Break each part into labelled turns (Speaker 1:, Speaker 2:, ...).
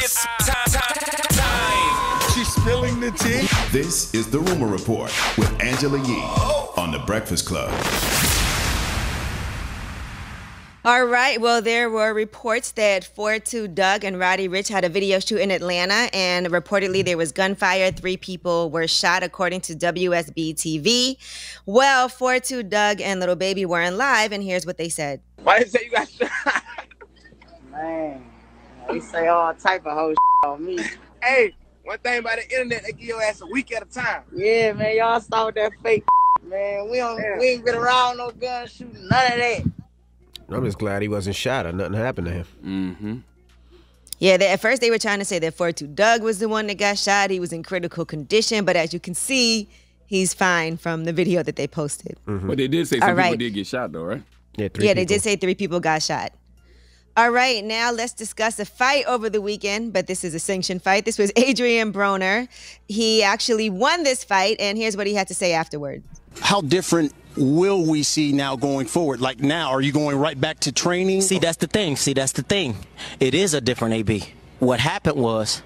Speaker 1: It's time.
Speaker 2: She's spilling the tea.
Speaker 3: This is The Rumor Report with Angela Yee on The Breakfast Club.
Speaker 4: All right. Well, there were reports that 4-2 Dugg and Roddy Ricch had a video shoot in Atlanta, and reportedly there was gunfire. 3 people were shot, according to WSB TV. Well, 4-2 Dugg and Little Baby weren't live, and here's what they said.
Speaker 5: Why did you say you got shot?
Speaker 6: Man, they say all type of whole on me.
Speaker 5: Hey, one thing about the internet, they give your ass a week at a time.
Speaker 6: Yeah, man, y'all stop with that fake man. We ain't been around no gun shooting, none of that.
Speaker 7: I'm just glad he wasn't shot or nothing happened to him.
Speaker 4: Mm-hmm. Yeah, at first they were trying to say that 4-2 Dugg was the one that got shot. He was in critical condition, but as you can see, he's fine from the video that they posted.
Speaker 8: Mm-hmm. But they did say some people did get shot, though, right?
Speaker 7: Yeah,
Speaker 4: they did say 3 people got shot. All right, now let's discuss a fight over the weekend, but this is a sanctioned fight. This was Adrian Broner. He actually won this fight, and here's what he had to say afterwards.
Speaker 9: How different will we see now going forward? Like now, are you going right back to training?
Speaker 10: See, that's the thing. It is a different AB. What happened was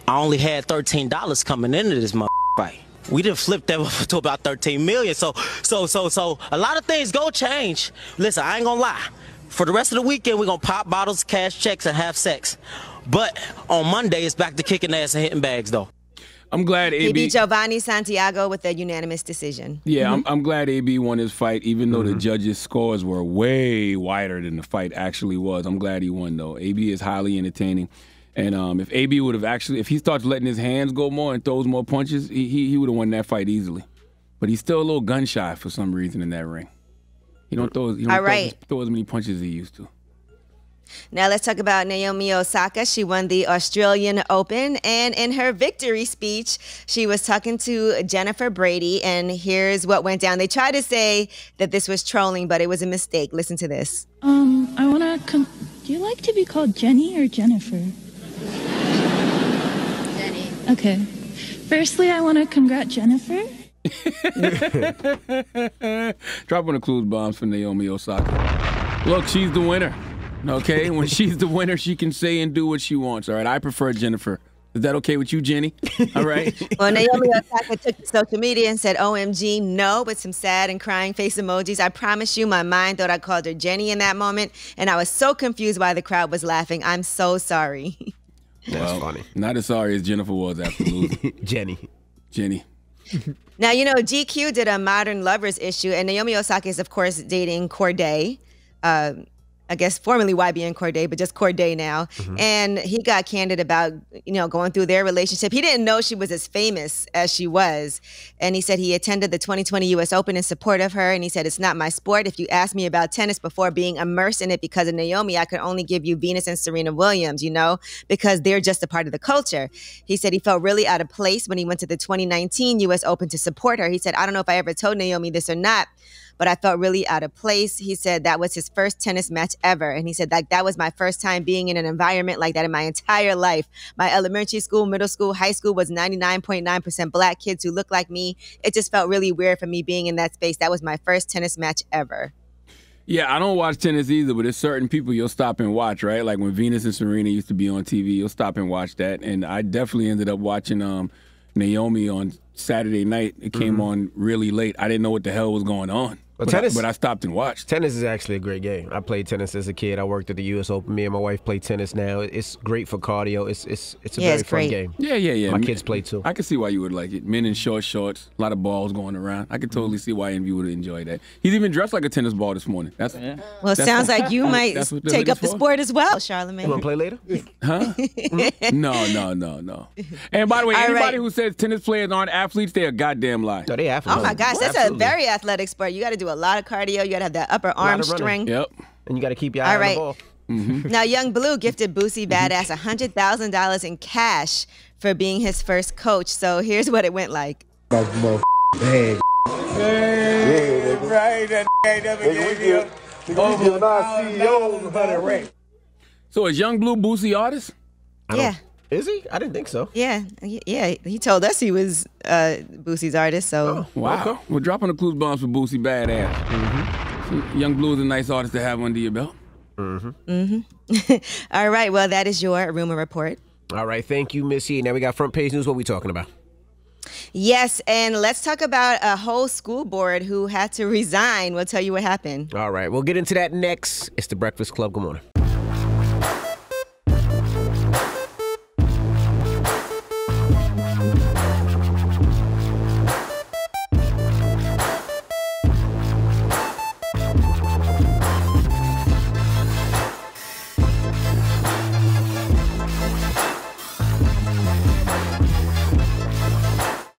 Speaker 10: I only had $13 coming into this fight. We didn't flip that up to about 13 million. So a lot of things go change. Listen, I ain't gonna lie. For the rest of the weekend, we're gonna pop bottles, cash checks, and have sex. But on Monday, it's back to kicking ass and hitting bags, though.
Speaker 8: I'm glad AB...
Speaker 4: He beat Giovanni Santiago with a unanimous decision.
Speaker 8: Yeah, I'm glad AB won his fight, even though the judges' scores were way wider than the fight actually was. I'm glad he won, though. AB is highly entertaining. And if AB would have actually... If he starts letting his hands go more and throws more punches, he would have won that fight easily. But he's still a little gun-shy for some reason in that ring. He don't throw as many punches as he used to.
Speaker 4: Now let's talk about Naomi Osaka. She won the Australian Open, and in her victory speech, she was talking to Jennifer Brady, and here's what went down. They tried to say that this was trolling, but it was a mistake. Listen to this.
Speaker 11: I want to do you like to be called Jenny or Jennifer? Jenny. Okay. Firstly, I want to congrat Jennifer.
Speaker 8: Dropping the clues bombs for Naomi Osaka. Look, she's the winner. Okay, when she's the winner, she can say and do what she wants. All right, I prefer Jennifer. Is that okay with you, Jenny? All right.
Speaker 4: Well, Naomi Osaka took to social media and said, "OMG, no," with some sad and crying face emojis. I promise you, my mind thought I called her Jenny in that moment, and I was so confused why the crowd was laughing. I'm so sorry.
Speaker 7: That's funny.
Speaker 8: Not as sorry as Jennifer was after losing. Jenny.
Speaker 4: Now, you know, GQ did a Modern Lovers issue, and Naomi Osaka is, of course, dating Corday. I guess formerly YBN Corday, but just Corday now. And he got candid about, going through their relationship. He didn't know she was as famous as she was. And he said he attended the 2020 U.S. Open in support of her. And he said, "It's not my sport. If you asked me about tennis before being immersed in it because of Naomi, I could only give you Venus and Serena Williams, because they're just a part of the culture." He said he felt really out of place when he went to the 2019 U.S. Open to support her. He said, "I don't know if I ever told Naomi this or not, but I felt really out of place." He said that was his first tennis match ever. And he said that was my first time being in an environment like that in my entire life. My elementary school, middle school, high school was 99.9% black kids who looked like me. It just felt really weird for me being in that space. That was my first tennis match ever.
Speaker 8: Yeah, I don't watch tennis either, but there's certain people you'll stop and watch, right? Like when Venus and Serena used to be on TV, you'll stop and watch that. And I definitely ended up watching Naomi on Saturday night. It came on really late. I didn't know what the hell was going on. But I stopped and watched.
Speaker 7: Tennis is actually a great game. I played tennis as a kid. I worked at the U.S. Open. Me and my wife play tennis now. It's great for cardio. It's a very fun game.
Speaker 8: Yeah.
Speaker 7: My kids play too.
Speaker 8: I can see why you would like it. Men in short shorts, a lot of balls going around. I could totally see why Envy would enjoy that. He's even dressed like a tennis ball this morning.
Speaker 4: Well, it sounds like you might take up the sport as well, Charlamagne.
Speaker 7: You want to play later?
Speaker 8: Huh? No. And by the way, anybody who says tennis players aren't athletes, they're a goddamn lie.
Speaker 7: No, they athletes.
Speaker 4: Oh my gosh, that's a very athletic sport. You got to do a lot of cardio. You got to have that upper arm strength.
Speaker 8: Yep.
Speaker 7: And you got to keep your eye on the ball.
Speaker 4: Now, Young Blue gifted Boosie Badass $100,000 in cash for being his first coach. So here's what it went like.
Speaker 8: So is Young Blue Boosie artist?
Speaker 4: Yeah.
Speaker 7: Is he? I didn't think so.
Speaker 4: Yeah. He told us he was Boosie's artist. So
Speaker 8: wow. Okay. We're dropping the clues bombs for Boosie Badass. So Young Blue is a nice artist to have under your belt.
Speaker 4: All right. Well, that is your rumor report.
Speaker 7: All right. Thank you, Missy. Now we got front page news. What we talking about?
Speaker 4: Yes, and let's talk about a whole school board who had to resign. We'll tell you what happened.
Speaker 7: All right. We'll get into that next. It's The Breakfast Club. Good morning.